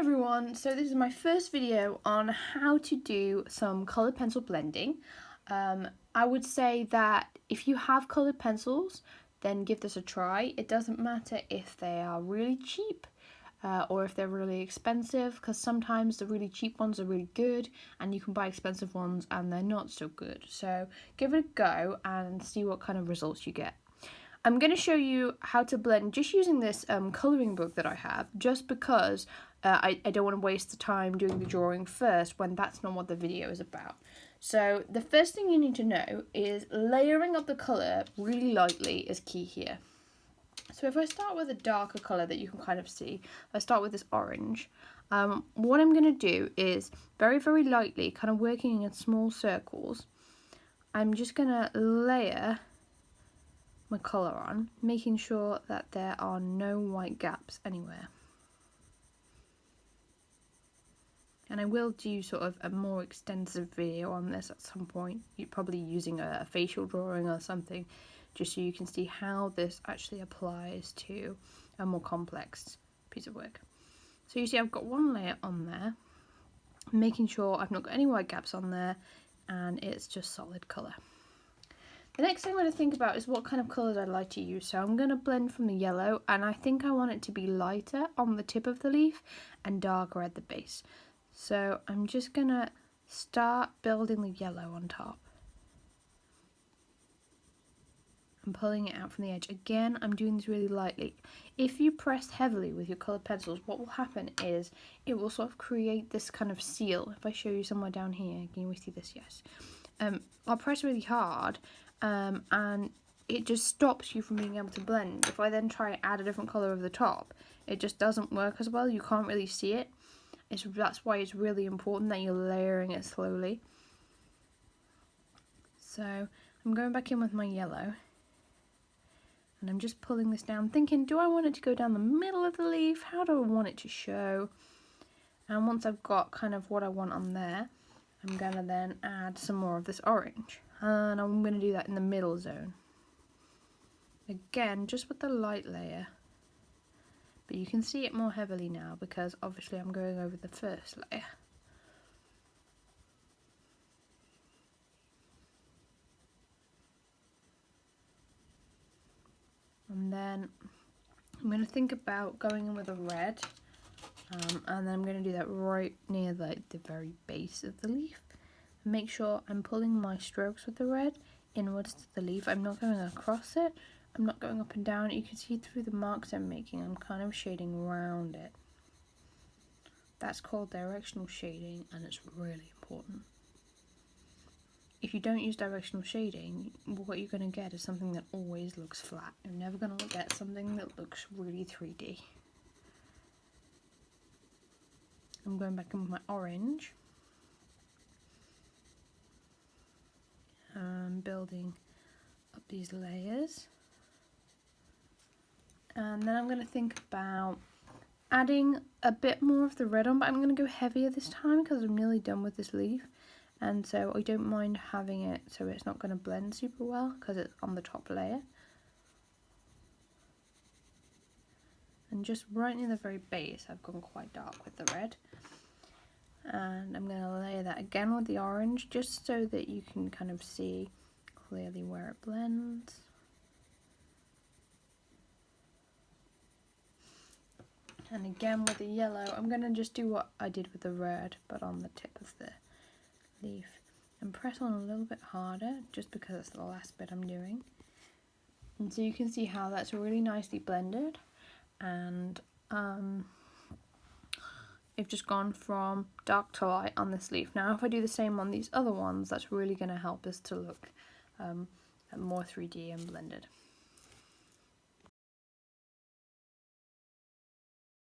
everyone, so this is my first video on how to do some coloured pencil blending. I would say that if you have coloured pencils, then give this a try. It doesn't matter if they are really cheap or if they're really expensive, because sometimes the really cheap ones are really good and you can buy expensive ones and they're not so good. So give it a go and see what kind of results you get. I'm going to show you how to blend just using this colouring book that I have, just because I don't want to waste the time doing the drawing first when that's not what the video is about. So the first thing you need to know is layering up the colour really lightly is key here. So if I start with a darker colour that you can kind of see, if I start with this orange, what I'm going to do is very, very lightly, kind of working in small circles, I'm just going to layer my colour on, making sure that there are no white gaps anywhere. And I will do sort of a more extensive video on this at some point. You're probably using a facial drawing or something, just so you can see how this actually applies to a more complex piece of work. So you see I've got one layer on there, making sure I've not got any white gaps on there, and it's just solid colour. The next thing I'm going to think about is what kind of colours I'd like to use. So I'm going to blend from the yellow, and I think I want it to be lighter on the tip of the leaf and darker at the base. So I'm just going to start building the yellow on top. I'm pulling it out from the edge. Again, I'm doing this really lightly. If you press heavily with your coloured pencils, what will happen is it will sort of create this kind of seal. If I show you somewhere down here, can you see this? Yes. I'll press really hard and it just stops you from being able to blend. If I then try to add a different colour over the top, it just doesn't work as well. You can't really see it. That's why it's really important that you're layering it slowly. So I'm going back in with my yellow, and I'm just pulling this down, thinking, do I want it to go down the middle of the leaf? How do I want it to show? And once I've got kind of what I want on there, I'm going to then add some more of this orange. And I'm going to do that in the middle zone. Again, just with the light layer. But you can see it more heavily now because obviously I'm going over the first layer. And then I'm going to think about going in with a red. And then I'm going to do that right near the very base of the leaf. Make sure I'm pulling my strokes with the red inwards to the leaf. I'm not going across it. I'm not going up and down. You can see through the marks I'm making, I'm kind of shading around it. That's called directional shading, and it's really important. If you don't use directional shading, what you're going to get is something that always looks flat. You're never going to get something that looks really 3D. I'm going back in with my orange. Building up these layers, and then I'm going to think about adding a bit more of the red on, but I'm going to go heavier this time because I'm nearly done with this leaf, and so I don't mind having it so it's not going to blend super well because it's on the top layer. And just right near the very base I've gone quite dark with the red, and I'm going to layer that again with the orange just so that you can kind of see clearly where it blends. And again with the yellow, I'm going to just do what I did with the red, but on the tip of the leaf, and press on a little bit harder just because it's the last bit I'm doing. And so you can see how that's really nicely blended, and I've just gone from dark to light on this leaf. Now if I do the same on these other ones, that's really going to help us to look more 3D and blended.